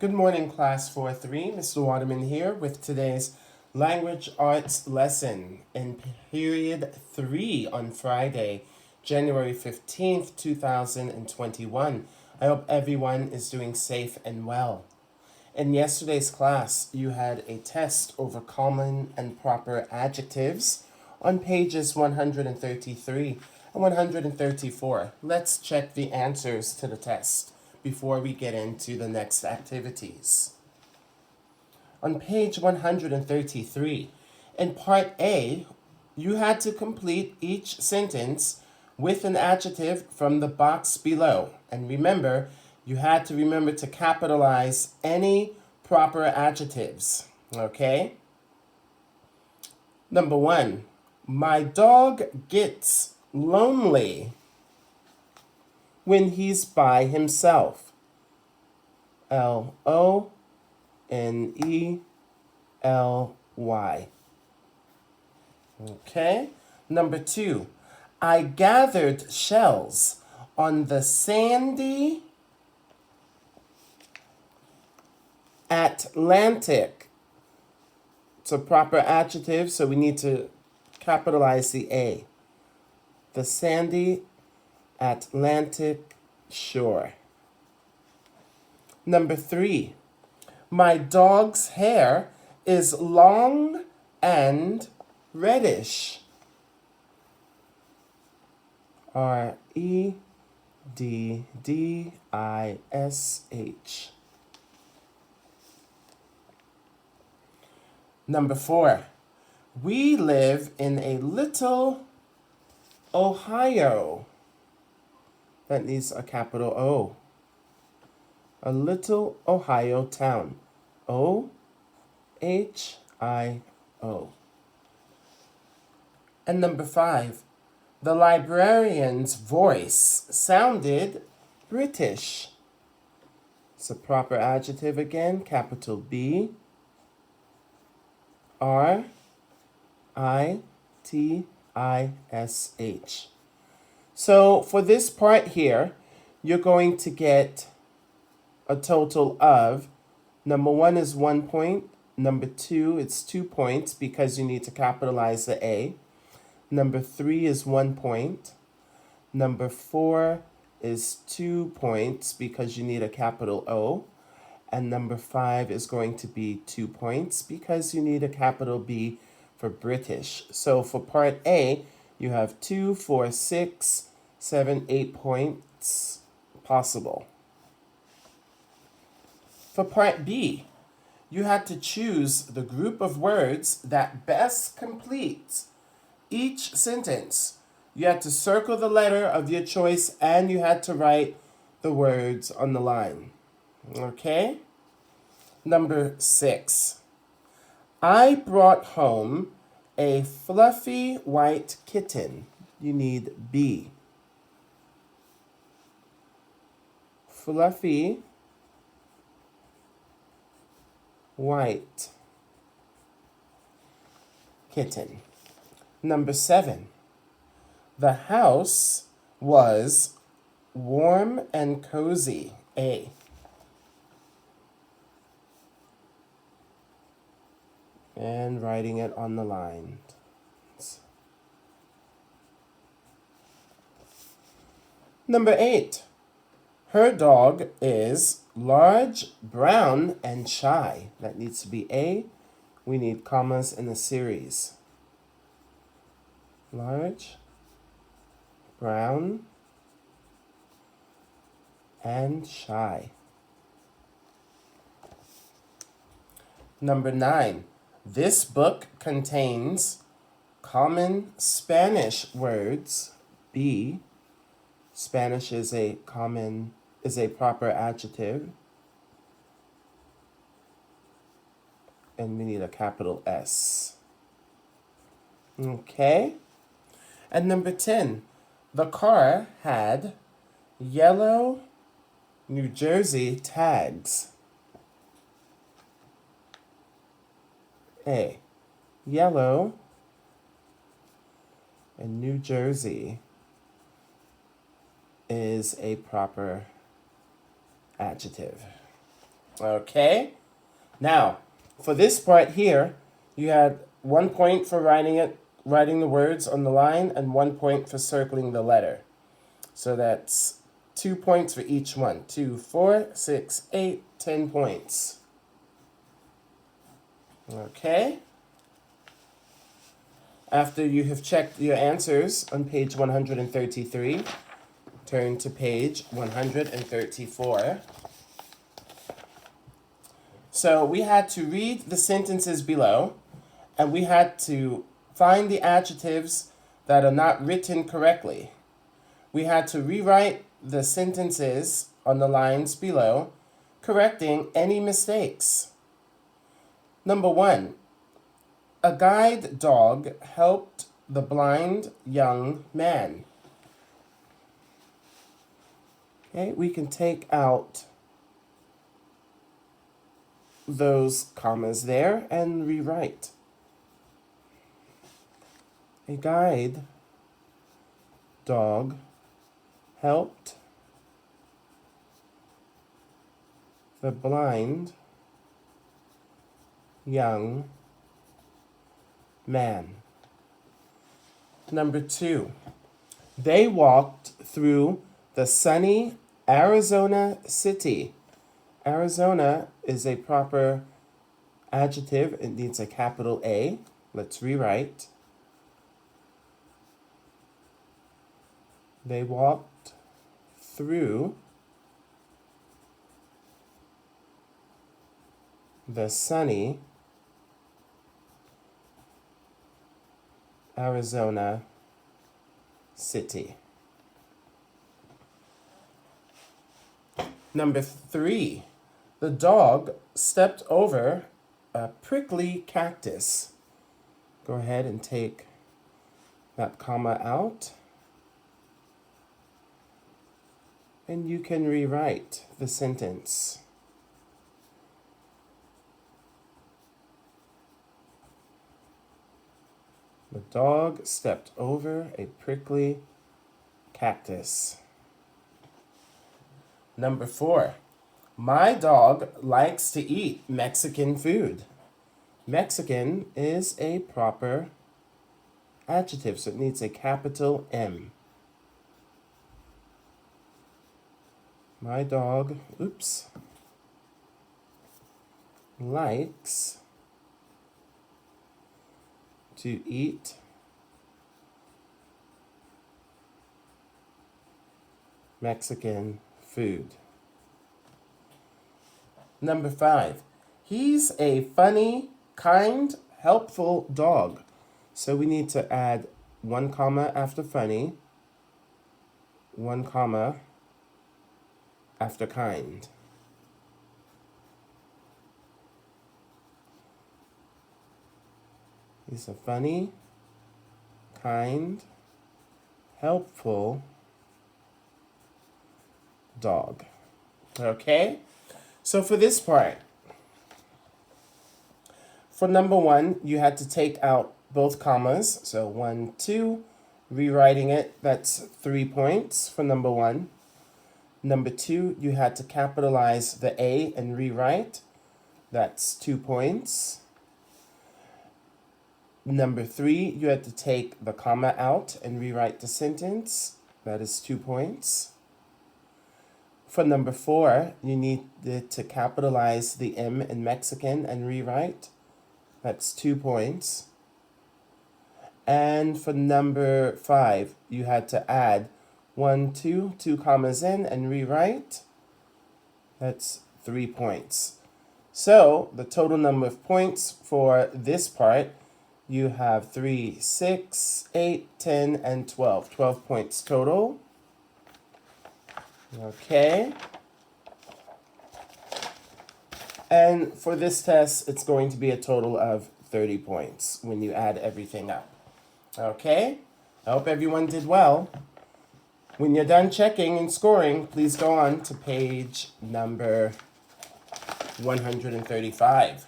Good morning, Class 4-3. Mr. Waterman here with today's Language Arts lesson in Period 3 on Friday, January 15th, 2021. I hope everyone is doing safe and well. In yesterday's class, you had a test over common and proper adjectives on pages 133 and 134. Let's check the answers to the test before we get into the next activities. On page 133, in part A, you had to complete each sentence with an adjective from the box below. And remember, you had to remember to capitalize any proper adjectives. Okay? Number 1, my dog gets lonely when he's by himself. Lonely. Okay? Number 2, I gathered shells on the sandy Atlantic. It's a proper adjective, so we need to capitalize the A. The sandy Atlantic shore. Number 3, my dog's hair is long and reddish. Reddish. Number 4, we live in a little Ohio. That needs a capital O. A little Ohio town. O-H-I-O. And number 5, the librarian's voice sounded British. It's a proper adjective again, capital B. R-I-T-I-S-H. So for this part here, you're going to get a total of, number 1 is 1 point, number 2, it's 2 points because you need to capitalize the A. Number 3 is 1 point. Number 4 is 2 points because you need a capital O. And number 5 is going to be 2 points because you need a capital B for British. So for part A, you have 2, 4, 6, 7, 8 points possible. For part B, you had to choose the group of words that best complete each sentence. You had to circle the letter of your choice and you had to write the words on the line. Okay? Number 6. I brought home a fluffy white kitten. You need B. Fluffy white kitten. Number 7. The house was warm and cozy. A. And writing it on the line. Number 8. Her dog is large, brown, and shy. That needs to be A. We need commas in the series. Large, brown, and shy. Number 9. This book contains common Spanish words. B. Spanish is a proper adjective. And we need a capital S. Okay. And number 10. The car had yellow New Jersey tags. A. Yellow and New Jersey is a proper adjective. Okay? Now, for this part here, you had 1 point for writing the words on the line, and 1 point for circling the letter. So that's 2 points for each one. 2, 4, 6, 8, 10 points. Okay? After you have checked your answers on page 133, turn to page 134. So we had to read the sentences below, and we had to find the adjectives that are not written correctly. We had to rewrite the sentences on the lines below, correcting any mistakes. Number 1, a guide dog helped the blind young man. Okay, we can take out those commas there and rewrite. A guide dog helped the blind young man. Number 2, they walked through the sunny Arizona city. Arizona is a proper adjective. It needs a capital A. Let's rewrite. They walked through the sunny Arizona city. Number 3, the dog stepped over a prickly cactus. Go ahead and take that comma out. And you can rewrite the sentence. The dog stepped over a prickly cactus. Number 4, my dog likes to eat Mexican food. Mexican is a proper adjective, so it needs a capital M. My dog, likes to eat Mexican food. Number 5, he's a funny, kind, helpful dog. So we need to add 1 comma after funny, 1 comma after kind. He's a funny, kind, helpful dog. Okay? So for this part, for number 1, you had to take out both commas. So 1, 2, rewriting it, that's 3 points for number 1. Number 2, you had to capitalize the A and rewrite. That's 2 points. Number 3, you had to take the comma out and rewrite the sentence. That is 2 points. For number 4, you needed to capitalize the M in Mexican and rewrite. That's 2 points. And for number 5, you had to add 1, 2 commas in and rewrite. That's 3 points. So the total number of points for this part, you have 3, 6, 8, 10, and 12. 12 points total. Okay. And for this test, it's going to be a total of 30 points when you add everything up. Okay? I hope everyone did well. When you're done checking and scoring, please go on to page number 135.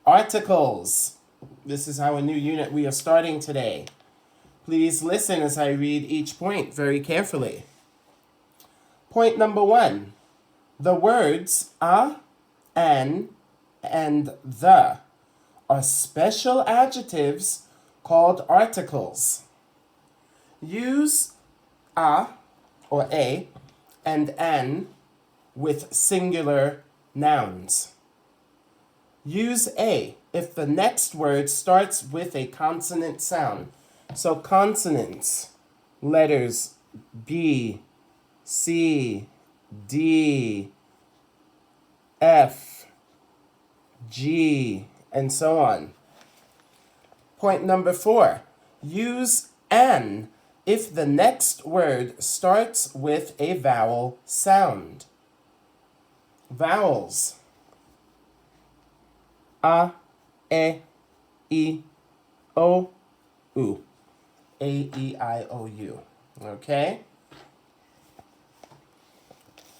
Articles. This is our new unit we are starting today. Please listen as I read each point very carefully. Point number 1. The words a an, and the are special adjectives called articles. Use a or a and an with singular nouns. Use a if the next word starts with a consonant sound. So consonants, letters B, C, D, F, G, and so on. Point number 4. Use an if the next word starts with a vowel sound. Vowels. A, E, I, O, U. A, E, I, O, U. Okay?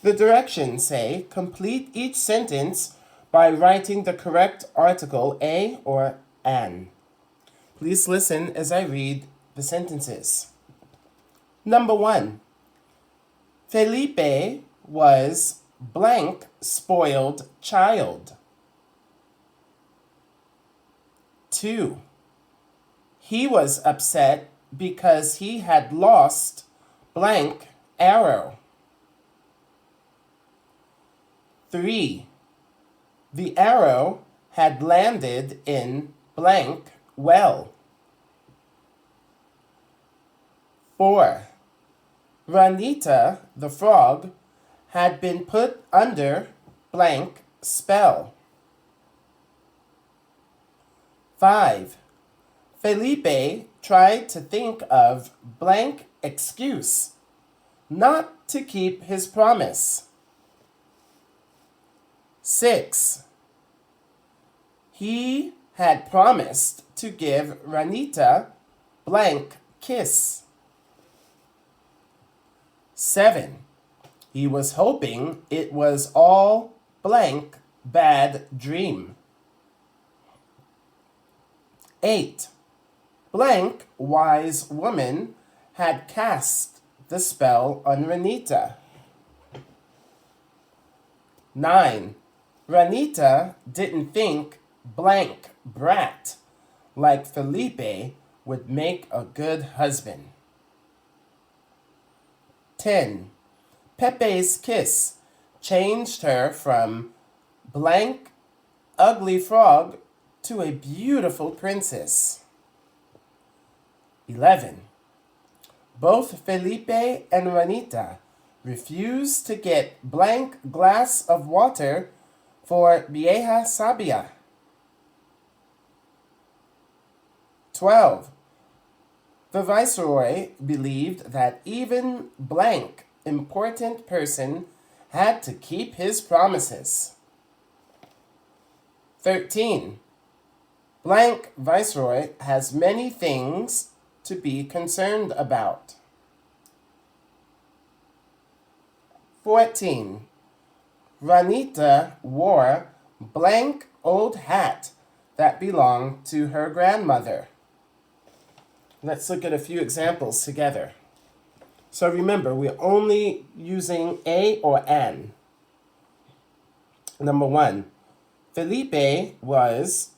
The directions say, complete each sentence by writing the correct article a or an. Please listen as I read the sentences. Number 1. Felipe was blank spoiled child. 2. He was upset because he had lost blank arrow. 3. The arrow had landed in blank well. 4. Ranita, the frog, had been put under blank spell. 5. Felipe tried to think of blank excuse not to keep his promise. 6. He had promised to give Ranita blank kiss. 7. He was hoping it was all blank bad dream. 8. Blank wise woman had cast the spell on Ranita. 9. Ranita didn't think blank brat like Felipe would make a good husband. 10. Pepe's kiss changed her from blank ugly frog to a beautiful princess. 11. Both Felipe and Ranita refused to get blank glass of water for Vieja Sabia. 12. The viceroy believed that even blank important person had to keep his promises. 13. Blank viceroy has many things to be concerned about. 14. Ranita wore blank old hat that belonged to her grandmother. Let's look at a few examples together. So remember, we're only using a or an. Number 1. Felipe was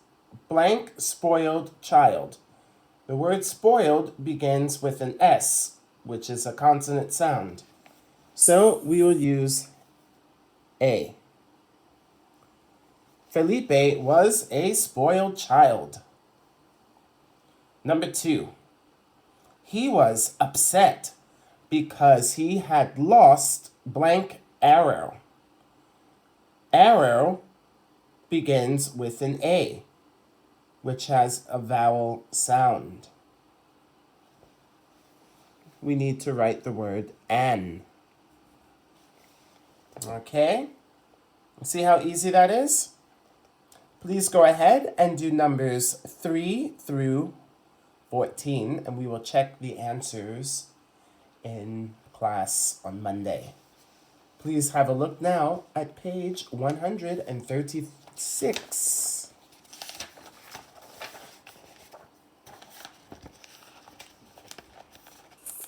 blank spoiled child. The word spoiled begins with an S, which is a consonant sound. So we will use a. Felipe was a spoiled child. Number 2. He was upset because he had lost blank arrow. Arrow begins with an A, which has a vowel sound. We need to write the word an. Okay? See how easy that is? Please go ahead and do numbers 3 through 14, and we will check the answers in class on Monday. Please have a look now at page 136.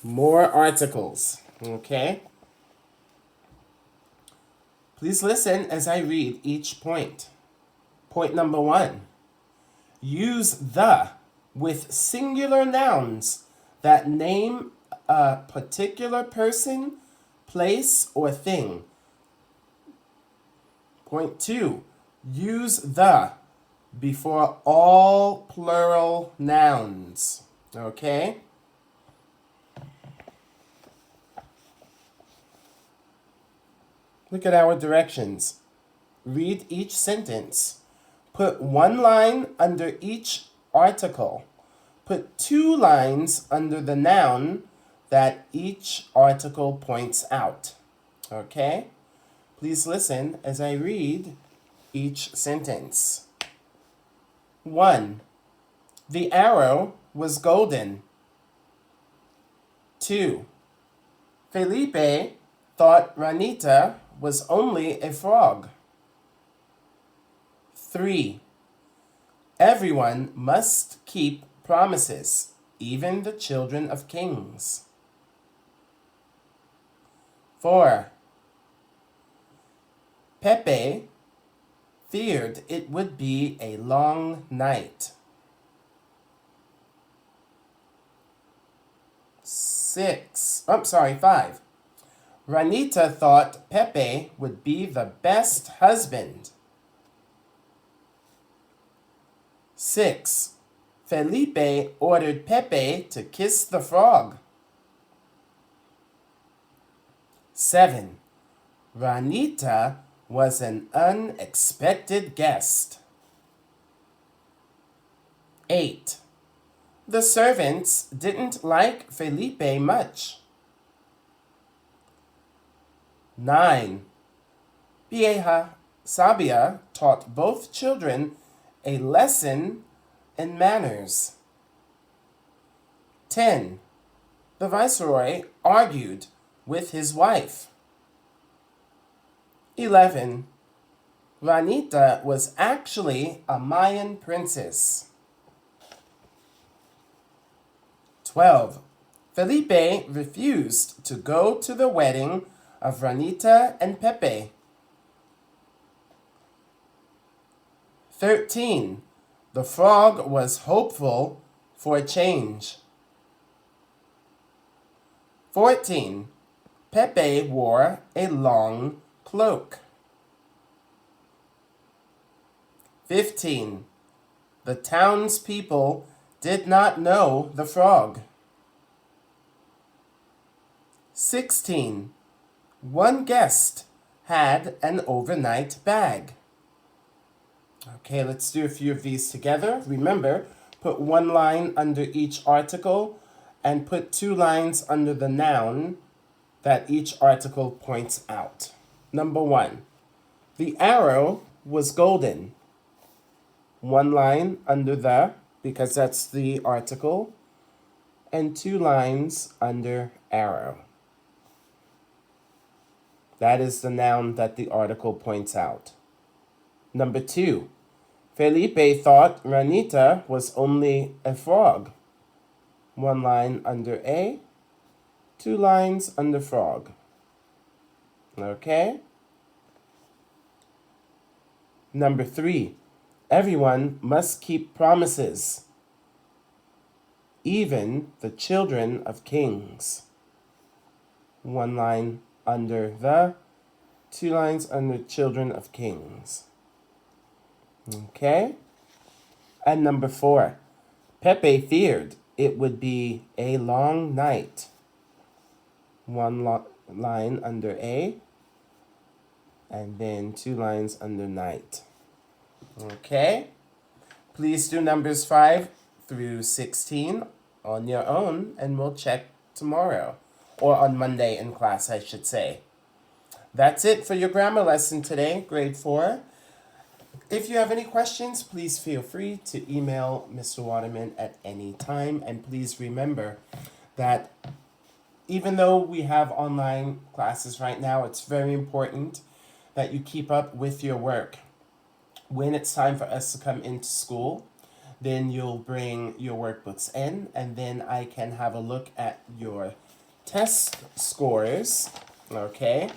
More articles, okay? Please listen as I read each point. Point number 1. Use the with singular nouns that name a particular person, place, or thing. Point 2. Use the before all plural nouns. Okay? Look at our directions. Read each sentence. Put one line under each article. Put 2 lines under the noun that each article points out. Okay? Please listen as I read each sentence. 1. The arrow was golden. 2. Felipe thought Ranita was only a frog. 3. Everyone must keep promises, even the children of kings. 4. Pepe feared it would be a long night. 5. Ranita thought Pepe would be the best husband. 6. Felipe ordered Pepe to kiss the frog. 7. Ranita was an unexpected guest. 8. The servants didn't like Felipe much. 9. Vieja Sabia taught both children a lesson in manners. 10. The viceroy argued with his wife. 11. Ranita was actually a Mayan princess. 12. Felipe refused to go to the wedding of Ranita and Pepe. 13. The frog was hopeful for a change. 14. Pepe wore a long cloak. 15. The townspeople did not know the frog. 16. One guest had an overnight bag. Okay, let's do a few of these together. Remember, put one line under each article and put 2 lines under the noun that each article points out. Number 1. The arrow was golden. 1 line under the, because that's the article, and 2 lines under arrow. That is the noun that the article points out. Number 2. Felipe thought Ranita was only a frog. 1 line under A, 2 lines under frog. Okay? Number 3. Everyone must keep promises, even the children of kings. 1 line under the, 2 lines under children of kings. Okay? And number 4. Pepe feared it would be a long night. 1 line under A, and then 2 lines under night. Okay? Please do numbers 5 through 16 on your own, and we'll check tomorrow. Or on Monday in class, I should say. That's it for your grammar lesson today, grade 4. If you have any questions, please feel free to email Mr. Waterman at any time. And please remember that even though we have online classes right now, it's very important that you keep up with your work. When it's time for us to come into school, then you'll bring your workbooks in, and then I can have a look at your test scores, okay?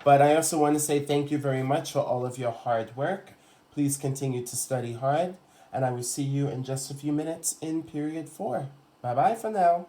But I also want to say thank you very much for all of your hard work. Please continue to study hard, and I will see you in just a few minutes in period 4. Bye bye for now.